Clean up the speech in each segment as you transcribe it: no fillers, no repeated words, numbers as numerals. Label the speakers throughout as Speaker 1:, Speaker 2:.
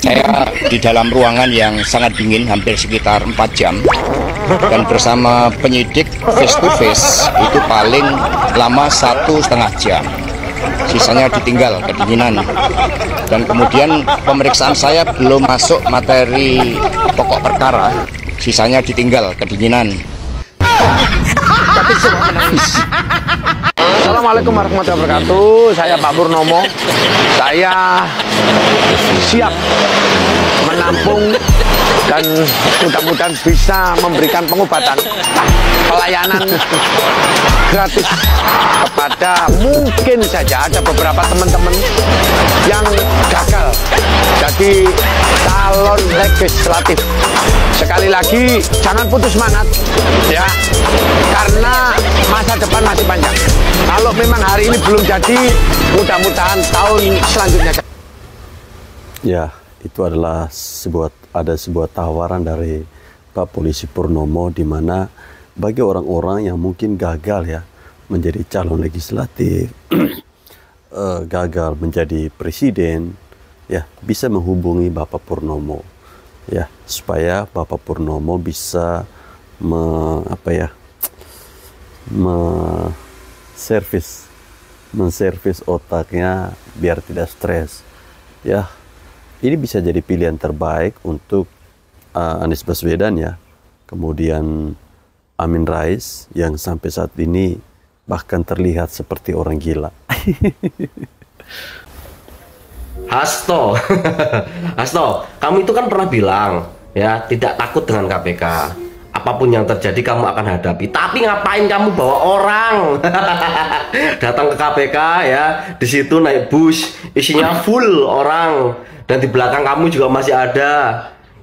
Speaker 1: Saya di dalam ruangan yang sangat dingin, hampir sekitar 4 jam. Dan bersama penyidik face to face itu paling lama 1,5 jam. Sisanya ditinggal kedinginan. Dan kemudian pemeriksaan saya belum masuk materi pokok perkara. Sisanya ditinggal kedinginan.
Speaker 2: Tapi semua menangis. Assalamualaikum warahmatullahi wabarakatuh. Saya Pak Purnomo. Saya siap menampung dan mudah-mudahan bisa memberikan pengobatan, pelayanan gratis kepada mungkin saja ada beberapa teman-teman yang gagal jadi calon legislatif. Sekali lagi jangan putus semangat ya, karena masa depan masih panjang. Kalau memang hari ini belum jadi, mudah-mudahan tahun selanjutnya.
Speaker 3: Ya, itu adalah sebuah tawaran dari Pak Polisi Purnomo, di mana bagi orang-orang yang mungkin gagal ya menjadi calon legislatif, gagal menjadi presiden, ya bisa menghubungi Bapak Purnomo ya, supaya Bapak Purnomo bisa menservis otaknya biar tidak stres ya. Ini bisa jadi pilihan terbaik untuk Anies Baswedan ya, kemudian Amin Rais yang sampai saat ini bahkan terlihat seperti orang gila.
Speaker 4: Hasto, Hasto, kamu itu kan pernah bilang ya tidak takut dengan KPK. Apapun yang terjadi kamu akan hadapi. Tapi ngapain kamu bawa orang datang ke KPK ya? Di situ naik bus isinya full orang dan di belakang kamu juga masih ada.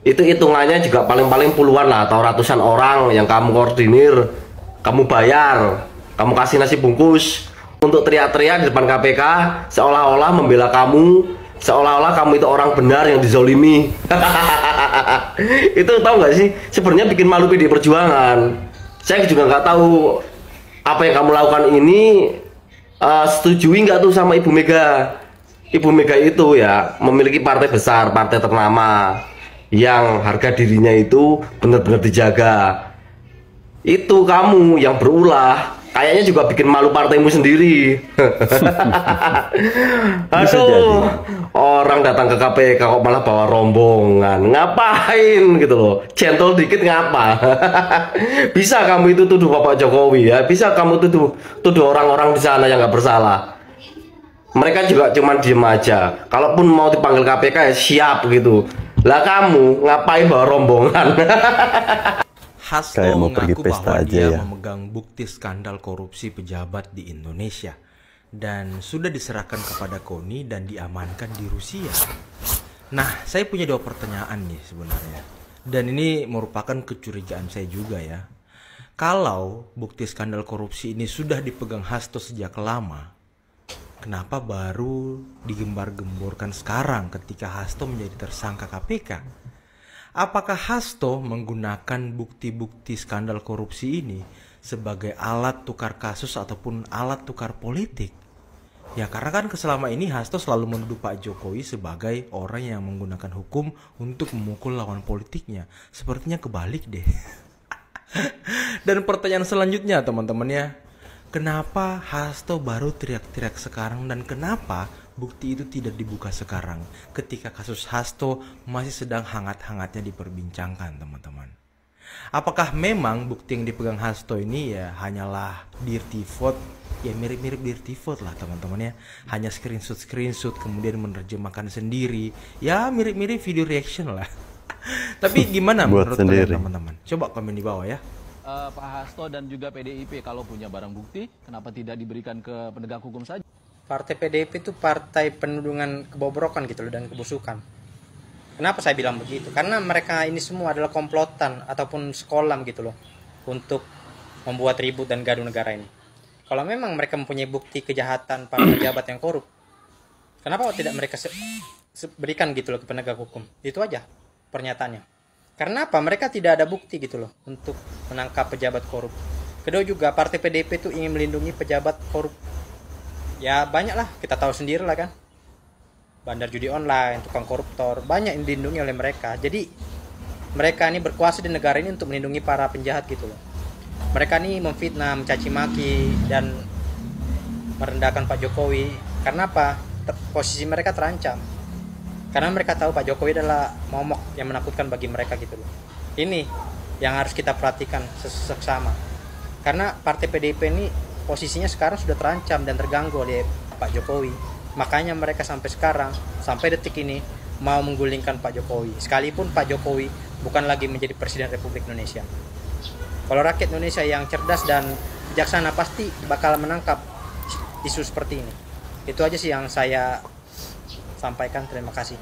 Speaker 4: Itu hitungannya juga paling-paling puluhan lah atau ratusan orang yang kamu koordinir, kamu bayar, kamu kasih nasi bungkus untuk teriak-teriak di depan KPK seolah-olah membela kamu, seolah-olah kamu itu orang benar yang dizolimi. Itu tahu nggak sih, sebenarnya bikin malu PD Perjuangan. Saya juga nggak tahu apa yang kamu lakukan ini setujui nggak tuh sama Ibu Mega. Ibu Mega itu ya memiliki partai besar, partai ternama yang harga dirinya itu benar-benar dijaga. Itu kamu yang berulah, kayaknya juga bikin malu partaimu sendiri. Aduh, orang datang ke KPK kok malah bawa rombongan, ngapain gitu loh? Gentle dikit ngapa? Bisa kamu itu tuduh Bapak Jokowi ya? Bisa kamu tuduh orang-orang di sana yang nggak bersalah? Mereka juga cuma diem aja. Kalaupun mau dipanggil KPK ya siap gitu. Lah kamu ngapain bawa rombongan?
Speaker 5: Hasto mengaku bahwa dia memegang bukti skandal korupsi pejabat di Indonesia dan sudah diserahkan kepada KONI dan diamankan di Rusia. Nah, saya punya 2 pertanyaan nih sebenarnya. Dan ini merupakan kecurigaan saya juga ya. Kalau bukti skandal korupsi ini sudah dipegang Hasto sejak lama, kenapa baru digembar-gemborkan sekarang ketika Hasto menjadi tersangka KPK? Apakah Hasto menggunakan bukti-bukti skandal korupsi ini sebagai alat tukar kasus ataupun alat tukar politik? Ya karena kan selama ini Hasto selalu menuduh Pak Jokowi sebagai orang yang menggunakan hukum untuk memukul lawan politiknya. Sepertinya kebalik deh. Dan pertanyaan selanjutnya teman-teman ya, kenapa Hasto baru teriak-teriak sekarang dan kenapa bukti itu tidak dibuka sekarang ketika kasus Hasto masih sedang hangat-hangatnya diperbincangkan teman-teman? Apakah memang bukti yang dipegang Hasto ini ya hanyalah dirty vote, ya mirip-mirip dirty vote lah teman-teman ya, hanya screenshot kemudian menerjemahkan sendiri, ya mirip-mirip video reaction lah. Tapi gimana menurut kalian teman-teman? Coba komen di bawah ya.
Speaker 6: Pak Hasto dan juga PDIP kalau punya barang bukti kenapa tidak diberikan ke penegak hukum saja?
Speaker 7: Partai PDIP itu partai penudungan kebobrokan gitu loh dan kebusukan. Kenapa saya bilang begitu? Karena mereka ini semua adalah komplotan ataupun sekolah gitu loh untuk membuat ribut dan gaduh negara ini. Kalau memang mereka mempunyai bukti kejahatan para pejabat yang korup, kenapa tidak mereka berikan gitu loh ke penegak hukum? Itu aja pernyataannya. Karena apa? Mereka tidak ada bukti gitu loh untuk menangkap pejabat korup. Kedua juga partai PDIP itu ingin melindungi pejabat korup. Ya banyak lah, kita tahu sendiri lah kan. bandar judi online, tukang koruptor, banyak yang dilindungi oleh mereka. Jadi mereka ini berkuasa di negara ini untuk melindungi para penjahat gitu loh. Mereka ini memfitnah, mencaci maki dan merendahkan Pak Jokowi. Karena apa? Posisi mereka terancam. Karena mereka tahu Pak Jokowi adalah momok yang menakutkan bagi mereka gitu loh. Ini yang harus kita perhatikan seksama. Karena partai PDIP ini posisinya sekarang sudah terancam dan terganggu oleh Pak Jokowi. Makanya mereka sampai sekarang, sampai detik ini mau menggulingkan Pak Jokowi. Sekalipun Pak Jokowi bukan lagi menjadi Presiden Republik Indonesia. Kalau rakyat Indonesia yang cerdas dan bijaksana pasti bakal menangkap isu seperti ini. Itu aja sih yang saya sampaikan. Terima kasih.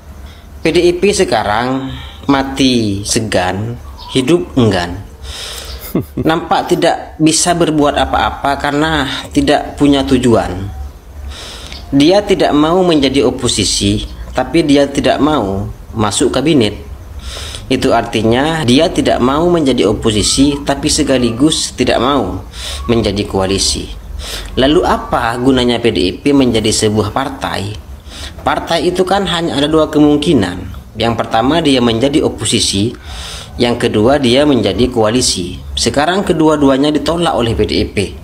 Speaker 8: PDIP sekarang mati segan, hidup enggan. Nampak tidak bisa berbuat apa-apa karena tidak punya tujuan. Dia tidak mau menjadi oposisi, tapi dia tidak mau masuk kabinet. Itu artinya dia tidak mau menjadi oposisi, tapi sekaligus tidak mau menjadi koalisi. Lalu apa gunanya PDIP menjadi sebuah partai? Partai itu kan hanya ada dua kemungkinan. Yang pertama dia menjadi oposisi, yang kedua dia menjadi koalisi. Sekarang kedua-duanya ditolak oleh PDIP.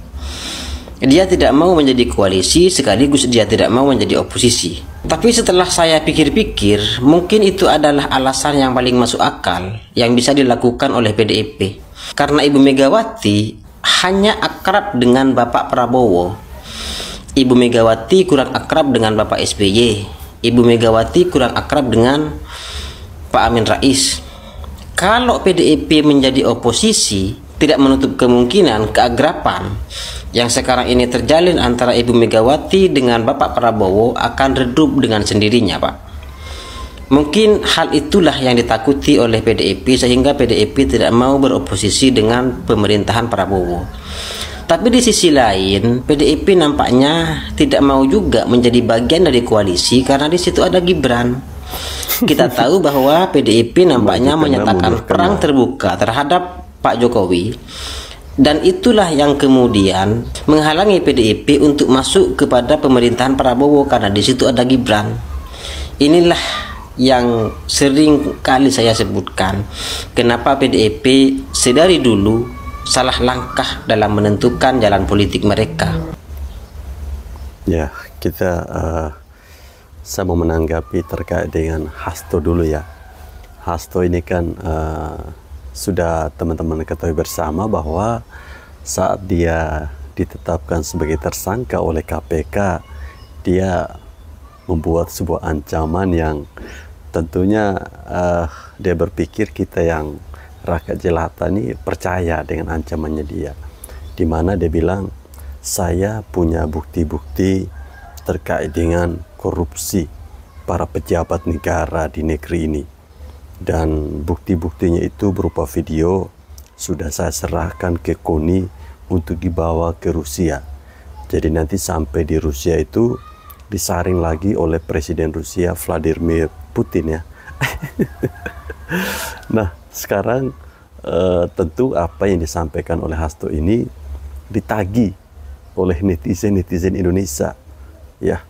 Speaker 8: Dia tidak mau menjadi koalisi sekaligus dia tidak mau menjadi oposisi. Tapi setelah saya pikir-pikir, mungkin itu adalah alasan yang paling masuk akal yang bisa dilakukan oleh PDIP. Karena Ibu Megawati hanya akrab dengan Bapak Prabowo. Ibu Megawati kurang akrab dengan Bapak SBY. Ibu Megawati kurang akrab dengan Pak Amin Rais. Kalau PDIP menjadi oposisi, tidak menutup kemungkinan keagraban yang sekarang ini terjalin antara Ibu Megawati dengan Bapak Prabowo akan redup dengan sendirinya, Pak. Mungkin hal itulah yang ditakuti oleh PDIP sehingga PDIP tidak mau beroposisi dengan pemerintahan Prabowo. Tapi di sisi lain, PDIP nampaknya tidak mau juga menjadi bagian dari koalisi karena di situ ada Gibran. Kita tahu bahwa PDIP nampaknya menyatakan perang terbuka terhadap Pak Jokowi. Dan itulah yang kemudian menghalangi PDIP untuk masuk kepada pemerintahan Prabowo karena di situ ada Gibran. Inilah yang sering kali saya sebutkan kenapa PDIP sedari dulu salah langkah dalam menentukan jalan politik mereka.
Speaker 3: Ya, saya mau menanggapi terkait dengan Hasto dulu ya. Hasto ini kan sudah teman-teman ketahui bersama bahwa saat dia ditetapkan sebagai tersangka oleh KPK, dia membuat sebuah ancaman yang tentunya dia berpikir kita yang rakyat jelata ini percaya dengan ancamannya dia, di mana dia bilang saya punya bukti-bukti terkait dengan korupsi para pejabat negara di negeri ini. Dan bukti-buktinya itu berupa video sudah saya serahkan ke KONI untuk dibawa ke Rusia. Jadi nanti sampai di Rusia itu disaring lagi oleh Presiden Rusia Vladimir Putin ya. Nah sekarang tentu apa yang disampaikan oleh Hasto ini ditagih oleh netizen-netizen Indonesia ya.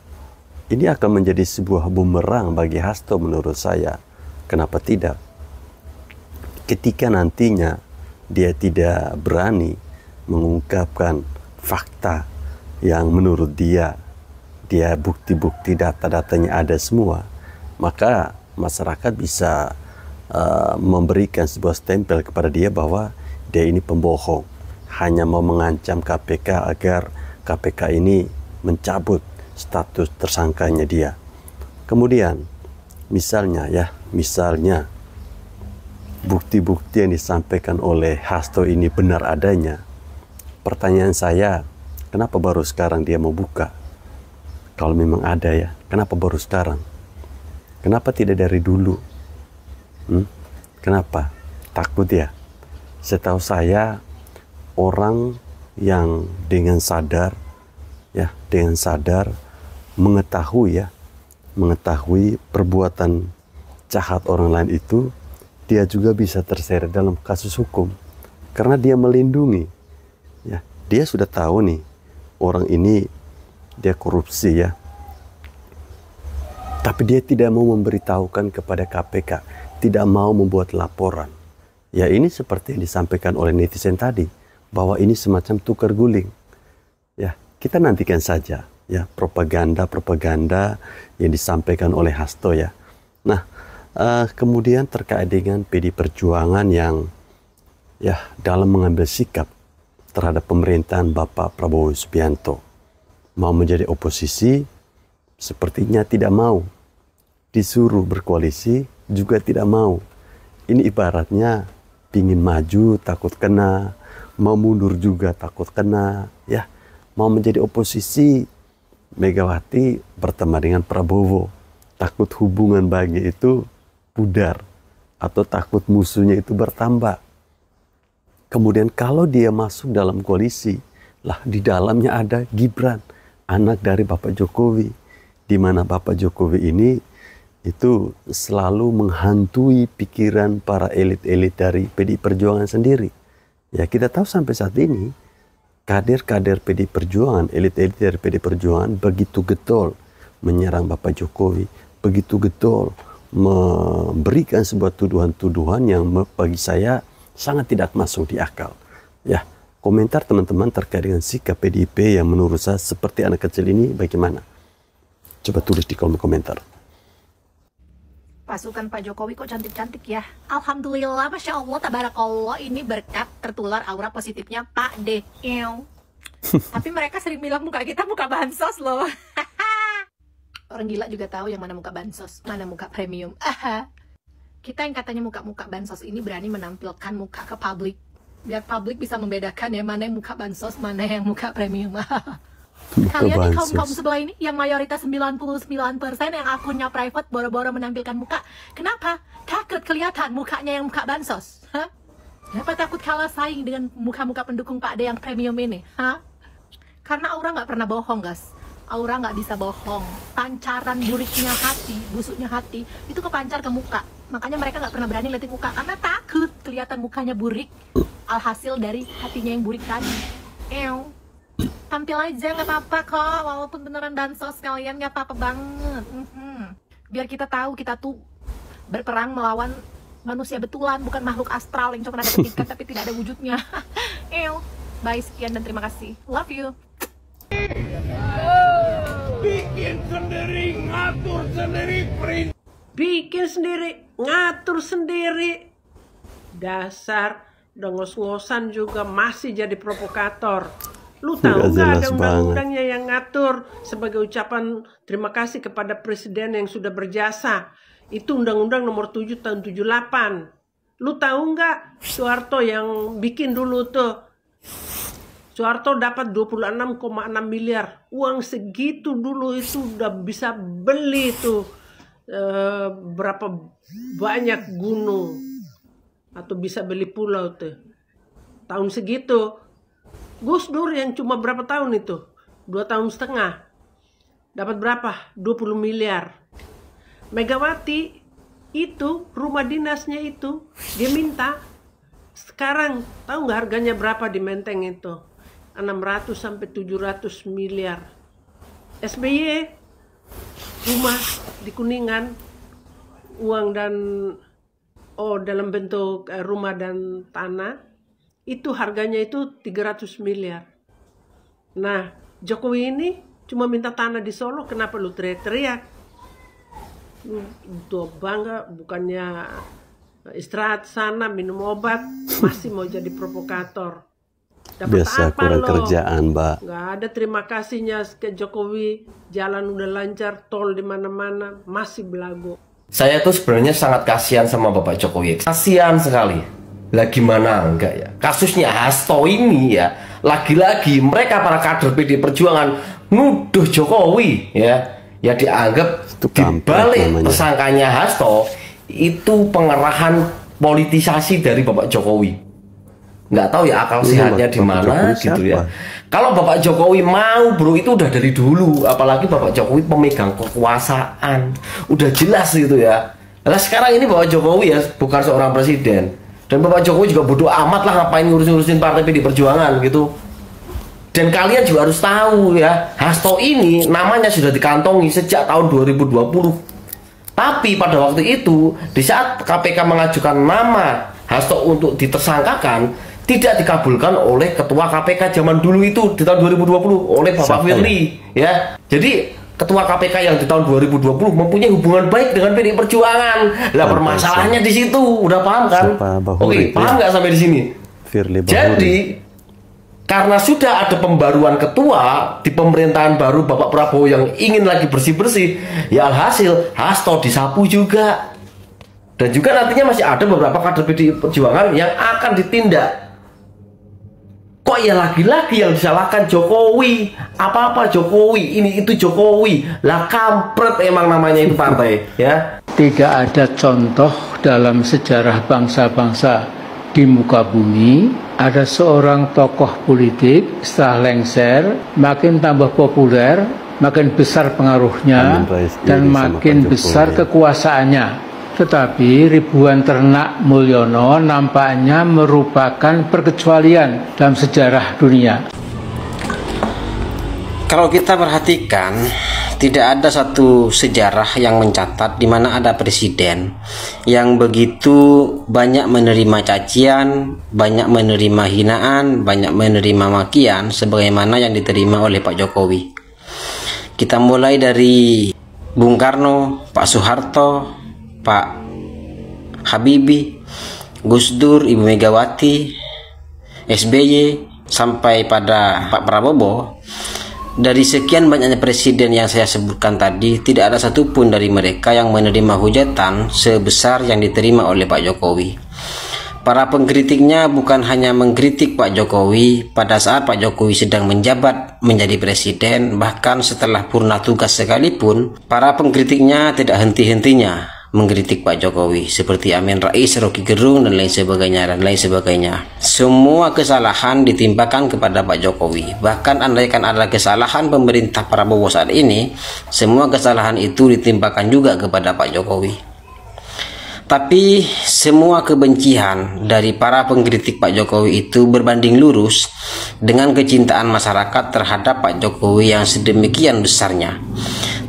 Speaker 3: Ini akan menjadi sebuah bumerang bagi Hasto menurut saya. Kenapa tidak? Ketika nantinya dia tidak berani mengungkapkan fakta yang menurut dia bukti-bukti data-datanya ada semua, maka masyarakat bisa memberikan sebuah stempel kepada dia bahwa dia ini pembohong, hanya mau mengancam KPK agar KPK ini mencabut status tersangkanya dia. Kemudian misalnya bukti-bukti yang disampaikan oleh Hasto ini benar adanya. Pertanyaan saya, kenapa baru sekarang dia mau buka? Kalau memang ada ya, kenapa baru sekarang? Kenapa tidak dari dulu? Kenapa? Takut ya? Setahu saya, orang yang dengan sadar mengetahui perbuatan jahat orang lain itu, dia juga bisa terseret dalam kasus hukum karena dia melindungi ya. Dia sudah tahu nih orang ini dia korupsi ya, Tapi dia tidak mau memberitahukan kepada KPK, tidak mau membuat laporan. Ya ini seperti yang disampaikan oleh netizen tadi, bahwa ini semacam tukar guling. Ya, kita nantikan saja ya propaganda yang disampaikan oleh Hasto ya. Nah, kemudian terkait dengan PD Perjuangan yang ya dalam mengambil sikap terhadap pemerintahan Bapak Prabowo Subianto, mau menjadi oposisi sepertinya tidak mau, disuruh berkoalisi juga tidak mau. Ini ibaratnya ingin maju takut kena, mau mundur juga takut kena ya. Mau menjadi oposisi, Megawati berteman dengan Prabowo, takut hubungan bahagia itu pudar atau takut musuhnya itu bertambah. Kemudian kalau dia masuk dalam koalisi, lah di dalamnya ada Gibran, anak dari Bapak Jokowi, di mana Bapak Jokowi ini itu selalu menghantui pikiran para elit-elit dari PDI Perjuangan sendiri. Ya kita tahu sampai saat ini kader-kader PDI Perjuangan, elit-elit dari PDI Perjuangan begitu getol menyerang Bapak Jokowi, begitu getol memberikan sebuah tuduhan-tuduhan yang bagi saya sangat tidak masuk di akal. Ya, komentar teman-teman terkait dengan sikap PDIP yang menurut saya seperti anak kecil ini bagaimana? Coba tulis di kolom komentar.
Speaker 9: Pasukan Pak Jokowi kok cantik-cantik ya. Alhamdulillah, Masya Allah, tabarakallah, ini berkat tertular aura positifnya Pak D. Tapi mereka sering bilang muka kita muka bansos loh. Orang gila juga tahu yang mana muka bansos, mana muka premium. Kita yang katanya muka-muka bansos ini berani menampilkan muka ke publik, biar publik bisa membedakan ya mana yang muka bansos, mana yang muka premium. Kalian nih kaum sebelah ini yang mayoritas 99% yang akunnya private boro-boro menampilkan muka. Kenapa? Takut kelihatan mukanya yang muka bansos. Kenapa takut kalah saing dengan muka-muka pendukung Pak D yang premium ini? Karena Aura nggak pernah bohong, guys. Aura nggak bisa bohong. Pancaran buriknya hati, busuknya hati, itu kepancar ke muka. Makanya mereka nggak pernah berani liatin muka, karena takut kelihatan mukanya burik. Alhasil dari hatinya yang burik tadi. Tampil aja nggak apa-apa kok, walaupun beneran bansos kalian nggak apa-apa banget. Biar kita tahu kita tuh berperang melawan manusia betulan, bukan makhluk astral yang cuma ada ketikan tapi tidak ada wujudnya. Bye, sekian dan terima kasih. Love you.
Speaker 10: Bikin sendiri, ngatur sendiri, bikin sendiri, ngatur sendiri. Dasar dongos-ngosan juga masih jadi provokator. Lu tahu nggak ada undang-undangnya yang ngatur sebagai ucapan terima kasih kepada presiden yang sudah berjasa. Itu undang-undang nomor 7 tahun 78. Lu tahu nggak Soeharto yang bikin dulu tuh? Soeharto dapat 26,6 miliar. Uang segitu dulu itu udah bisa beli tuh berapa banyak gunung. Atau bisa beli pulau tuh. Tahun segitu. Gus Dur yang cuma berapa tahun itu? 2,5 tahun. Dapat berapa? 20 miliar. Megawati itu rumah dinasnya itu dia minta. Sekarang tahu nggak harganya berapa di Menteng itu? 600 sampai 700 miliar. SBY rumah di Kuningan uang dan dalam bentuk rumah dan tanah itu harganya itu 300 miliar. Nah, Jokowi ini cuma minta tanah di Solo, kenapa lu teriak-teriak? Lu tuh bangga, bukannya istirahat sana, minum obat, masih mau jadi provokator. Dapat
Speaker 3: biasa
Speaker 10: apa
Speaker 3: kurang
Speaker 10: lo?
Speaker 3: Kerjaan, Mbak.
Speaker 10: Nggak ada terima kasihnya ke Jokowi, jalan udah lancar, tol di mana-mana, masih belagu.
Speaker 4: Saya tuh sebenarnya sangat kasihan sama Bapak Jokowi. Kasihan sekali. Lah gimana enggak ya? Kasusnya Hasto ini ya, lagi-lagi mereka para kader PD Perjuangan nuduh Jokowi ya dianggap dibalik tersangkanya Hasto itu pengerahan politisasi dari Bapak Jokowi. Nggak tahu ya akal sehatnya di mana gitu ya. Kalau Bapak Jokowi mau bro, itu udah dari dulu. Apalagi Bapak Jokowi pemegang kekuasaan, udah jelas gitu ya. Nah sekarang ini Bapak Jokowi ya bukan seorang presiden. Dan Bapak Jokowi juga bodoh amat lah ngapain ngurusin partai PD Perjuangan gitu. Dan kalian juga harus tahu ya, Hasto ini namanya sudah dikantongi sejak tahun 2020. Tapi pada waktu itu, di saat KPK mengajukan nama Hasto untuk ditersangkakan, tidak dikabulkan oleh ketua KPK zaman dulu itu di tahun 2020 oleh Bapak Firly, ya. Jadi ketua KPK yang di tahun 2020 mempunyai hubungan baik dengan PDI Perjuangan. Lah permasalahannya di situ, udah paham kan? Oke, paham nggak sampai di sini? Jadi karena sudah ada pembaruan ketua di pemerintahan baru Bapak Prabowo yang ingin lagi bersih-bersih, ya alhasil Hasto disapu juga. Dan juga nantinya masih ada beberapa kader PDI Perjuangan yang akan ditindak. Kok ya lagi-lagi yang disalahkan Jokowi? Apa-apa Jokowi, ini itu Jokowi. Lah kampret emang namanya itu partai, ya.
Speaker 11: Tidak ada contoh dalam sejarah bangsa-bangsa di muka bumi ada seorang tokoh politik setelah lengser makin tambah populer, makin besar pengaruhnya dan makin besar kekuasaannya. Tetapi ribuan ternak Mulyono nampaknya merupakan perkecualian dalam sejarah dunia.
Speaker 8: Kalau kita perhatikan, tidak ada satu sejarah yang mencatat di mana ada presiden yang begitu banyak menerima cacian, banyak menerima hinaan, banyak menerima makian sebagaimana yang diterima oleh Pak Jokowi. Kita mulai dari Bung Karno, Pak Soeharto, Pak Habibie, Gus Dur, Ibu Megawati, SBY, sampai pada Pak Prabowo. Dari sekian banyaknya presiden yang saya sebutkan tadi, tidak ada satupun dari mereka yang menerima hujatan sebesar yang diterima oleh Pak Jokowi. Para pengkritiknya bukan hanya mengkritik Pak Jokowi pada saat Pak Jokowi sedang menjabat menjadi presiden, bahkan setelah purna tugas sekalipun, para pengkritiknya tidak henti-hentinya mengkritik Pak Jokowi, seperti Amin Rais, Rocky Gerung, dan lain sebagainya. Semua kesalahan ditimpakan kepada Pak Jokowi. Bahkan andaikan ada kesalahan pemerintah Prabowo saat ini, semua kesalahan itu ditimpakan juga kepada Pak Jokowi. Tapi semua kebencian dari para pengkritik Pak Jokowi itu berbanding lurus dengan kecintaan masyarakat terhadap Pak Jokowi yang sedemikian besarnya.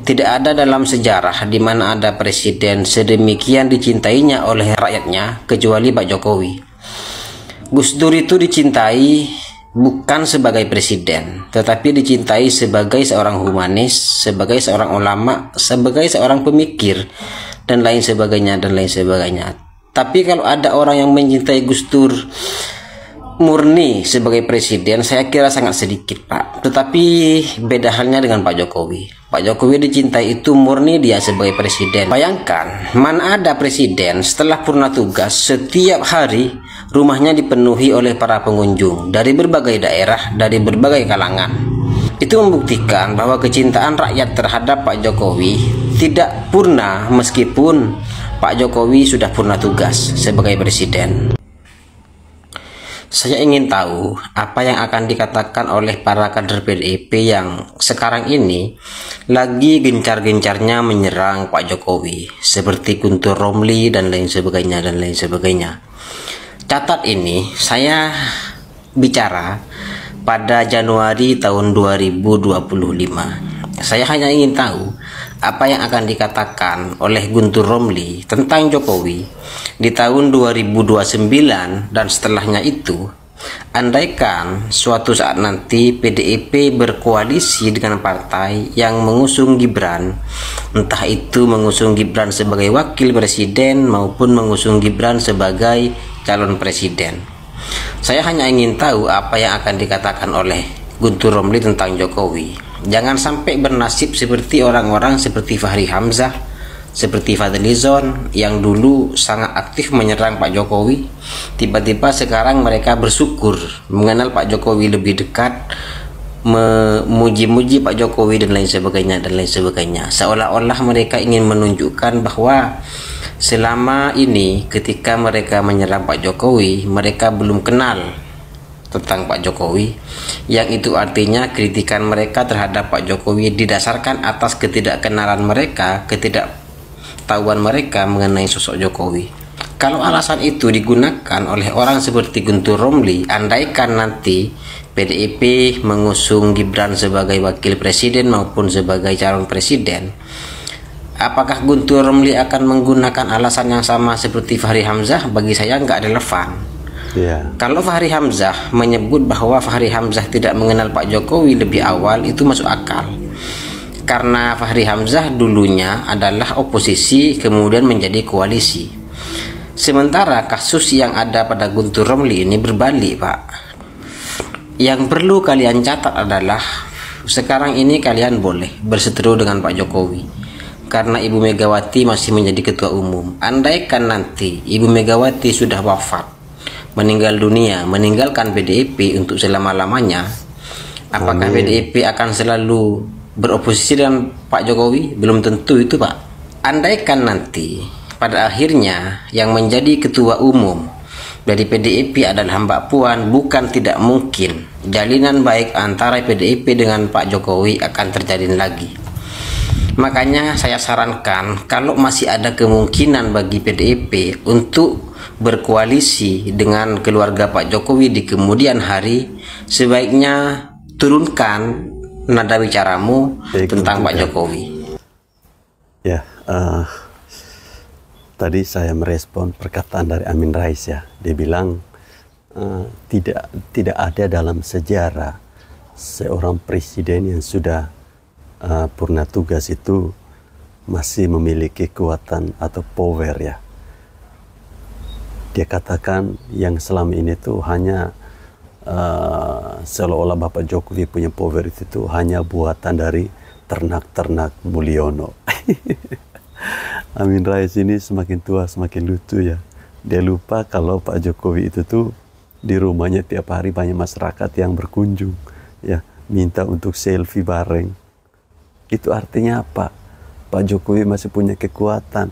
Speaker 8: Tidak ada dalam sejarah di mana ada presiden sedemikian dicintainya oleh rakyatnya kecuali Pak Jokowi. Gus Dur itu dicintai bukan sebagai presiden, tetapi dicintai sebagai seorang humanis, sebagai seorang ulama, sebagai seorang pemikir, dan lain sebagainya. Tapi kalau ada orang yang mencintai Gus Dur murni sebagai presiden, saya kira sangat sedikit, Pak. Tetapi beda halnya dengan Pak Jokowi. Pak Jokowi dicintai itu murni dia sebagai presiden. Bayangkan, mana ada presiden setelah purna tugas setiap hari rumahnya dipenuhi oleh para pengunjung dari berbagai daerah, dari berbagai kalangan. Itu membuktikan bahwa kecintaan rakyat terhadap Pak Jokowi tidak purna meskipun Pak Jokowi sudah purna tugas sebagai presiden. Saya ingin tahu apa yang akan dikatakan oleh para kader PDIP yang sekarang ini lagi gencar-gencarnya menyerang Pak Jokowi, seperti Guntur Romli dan lain sebagainya. Catat ini, saya bicara pada Januari tahun 2025. Saya hanya ingin tahu apa yang akan dikatakan oleh Guntur Romli tentang Jokowi di tahun 2029 dan setelahnya itu, andaikan suatu saat nanti PDIP berkoalisi dengan partai yang mengusung Gibran, entah itu mengusung Gibran sebagai wakil presiden maupun mengusung Gibran sebagai calon presiden. Saya hanya ingin tahu apa yang akan dikatakan oleh Guntur Romli tentang Jokowi. Jangan sampai bernasib seperti orang-orang seperti Fahri Hamzah, seperti Fadlizon yang dulu sangat aktif menyerang Pak Jokowi. Tiba-tiba sekarang mereka bersyukur mengenal Pak Jokowi lebih dekat, memuji-muji Pak Jokowi dan lain sebagainya. Seolah-olah mereka ingin menunjukkan bahwa selama ini ketika mereka menyerang Pak Jokowi, mereka belum kenal tentang Pak Jokowi, yang itu artinya kritikan mereka terhadap Pak Jokowi didasarkan atas ketidakkenalan mereka, ketidaktahuan mereka mengenai sosok Jokowi. Kalau alasan itu digunakan oleh orang seperti Guntur Romli, andaikan nanti PDIP mengusung Gibran sebagai wakil presiden maupun sebagai calon presiden, Apakah Guntur Romli akan menggunakan alasan yang sama seperti Fahri Hamzah? Bagi saya nggak relevan. Kalau Fahri Hamzah menyebut bahwa Fahri Hamzah tidak mengenal Pak Jokowi lebih awal, itu masuk akal. Karena Fahri Hamzah dulunya adalah oposisi, kemudian menjadi koalisi. Sementara kasus yang ada pada Guntur Romli ini berbalik, Pak. Yang perlu kalian catat adalah sekarang ini kalian boleh berseteru dengan Pak Jokowi karena Ibu Megawati masih menjadi ketua umum. Andaikan nanti Ibu Megawati sudah wafat, meninggal dunia, meninggalkan PDIP untuk selama-lamanya, apakah PDIP akan selalu beroposisi dengan Pak Jokowi? Belum tentu itu, Pak. Andaikan nanti pada akhirnya yang menjadi ketua umum dari PDIP adalah Mbak Puan, bukan tidak mungkin jalinan baik antara PDIP dengan Pak Jokowi akan terjalin lagi. Makanya saya sarankan, kalau masih ada kemungkinan bagi PDIP untuk berkoalisi dengan keluarga Pak Jokowi di kemudian hari, sebaiknya turunkan nada bicaramu tentang Pak Jokowi.
Speaker 3: Ya, tadi saya merespon perkataan dari Amin Rais ya. Dia bilang tidak ada dalam sejarah seorang presiden yang sudah purna tugas itu masih memiliki kekuatan atau power ya. Dia katakan yang selama ini tuh hanya seolah-olah Bapak Jokowi punya power itu hanya buatan dari ternak-ternak Mulyono. Amin Rais ini semakin tua semakin lucu ya. Dia lupa kalau Pak Jokowi itu tuh di rumahnya tiap hari banyak masyarakat yang berkunjung ya, minta untuk selfie bareng. Itu artinya apa? Pak Jokowi masih punya kekuatan.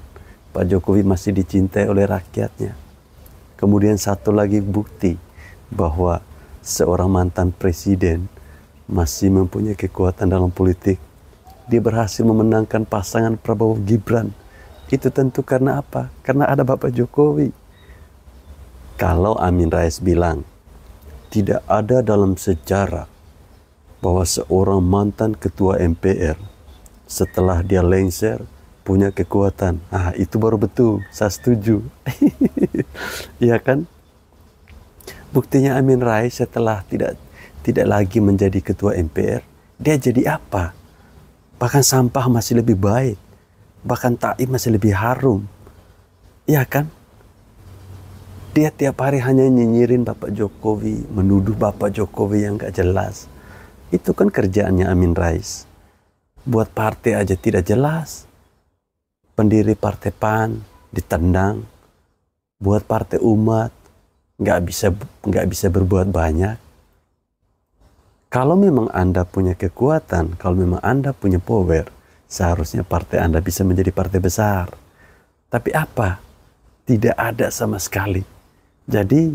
Speaker 3: Pak Jokowi masih dicintai oleh rakyatnya. Kemudian satu lagi bukti bahwa seorang mantan presiden masih mempunyai kekuatan dalam politik. Dia berhasil memenangkan pasangan Prabowo Gibran. Itu tentu karena apa? Karena ada Bapak Jokowi. Kalau Amin Rais bilang tidak ada dalam sejarah bahwa seorang mantan ketua MPR setelah dia lengser punya kekuatan, itu baru betul, saya setuju. Iya kan? Buktinya Amin Rais setelah tidak lagi menjadi ketua MPR, dia jadi apa? Bahkan sampah masih lebih baik. Bahkan Taib masih lebih harum. Ya kan? Dia tiap hari hanya nyinyirin Bapak Jokowi, menuduh Bapak Jokowi yang gak jelas. Itu kan kerjaannya Amin Rais. Buat partai aja tidak jelas. Pendiri Partai PAN ditendang. Buat partai umat gak bisa berbuat banyak. Kalau memang Anda punya kekuatan, kalau memang Anda punya power, seharusnya partai Anda bisa menjadi partai besar. Tapi apa? Tidak ada sama sekali. Jadi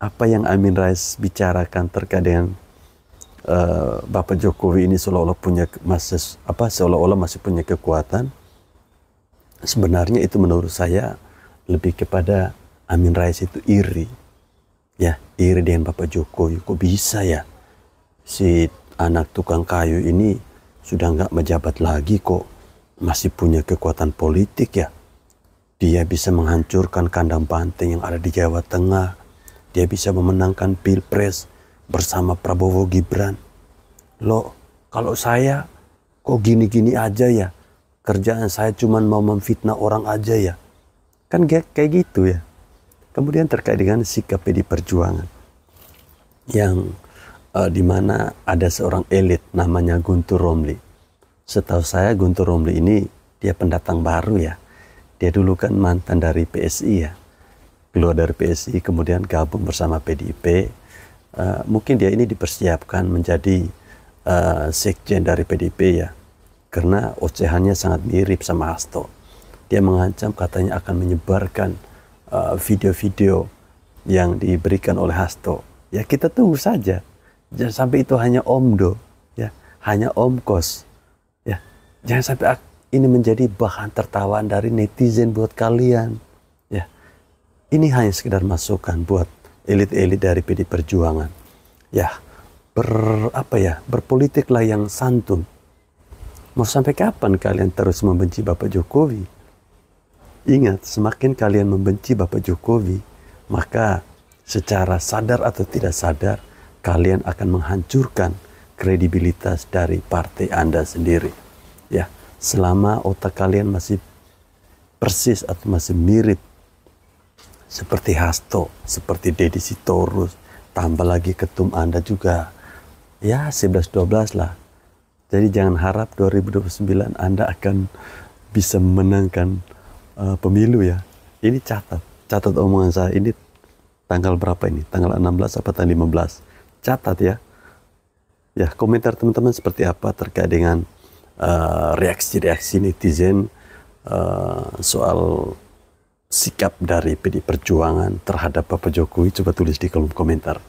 Speaker 3: apa yang Amin Rais bicarakan terkait dengan Bapak Jokowi ini seolah-olah masih punya kekuatan, sebenarnya itu menurut saya lebih kepada Amin Rais itu iri. Ya, iri dengan Bapak Jokowi. Kok bisa ya? Si anak tukang kayu ini sudah nggak menjabat lagi kok masih punya kekuatan politik ya. Dia bisa menghancurkan kandang banteng yang ada di Jawa Tengah. Dia bisa memenangkan Pilpres bersama Prabowo Gibran. Loh, kalau saya kok gini-gini aja ya? Kerjaan saya cuma mau memfitnah orang aja ya? Kan kayak gitu ya. Kemudian terkait dengan sikap PD Perjuangan yang di mana ada seorang elit namanya Guntur Romli. Setahu saya Guntur Romli ini dia pendatang baru ya. Dia dulu kan mantan dari PSI ya. Keluar dari PSI kemudian gabung bersama PDIP. Mungkin dia ini dipersiapkan menjadi sekjen dari PDIP ya. Karena ocehannya sangat mirip sama Hasto. Dia mengancam katanya akan menyebarkan video-video yang diberikan oleh Hasto. Ya kita tunggu saja. Jangan sampai itu hanya omdo, ya, hanya omkos, ya. Jangan sampai ini menjadi bahan tertawaan dari netizen buat kalian, ya. Ini hanya sekedar masukan buat elit-elit dari PD Perjuangan, ya. Berpolitiklah yang santun, Mau sampai kapan kalian terus membenci Bapak Jokowi? Ingat, semakin kalian membenci Bapak Jokowi, maka secara sadar atau tidak sadar, kalian akan menghancurkan kredibilitas dari partai Anda sendiri. Ya, selama otak kalian masih persis atau masih mirip seperti Hasto, seperti Deddy Sitorus, tambah lagi ketum Anda juga, ya 11-12 lah. Jadi jangan harap 2029 Anda akan bisa memenangkan pemilu ya. Ini catat omongan saya. Ini tanggal berapa ini? Tanggal 16 apa tanggal 15? Catat ya. Ya, komentar teman-teman seperti apa terkait dengan reaksi-reaksi netizen soal sikap dari PD Perjuangan terhadap Bapak Jokowi? Coba tulis di kolom komentar.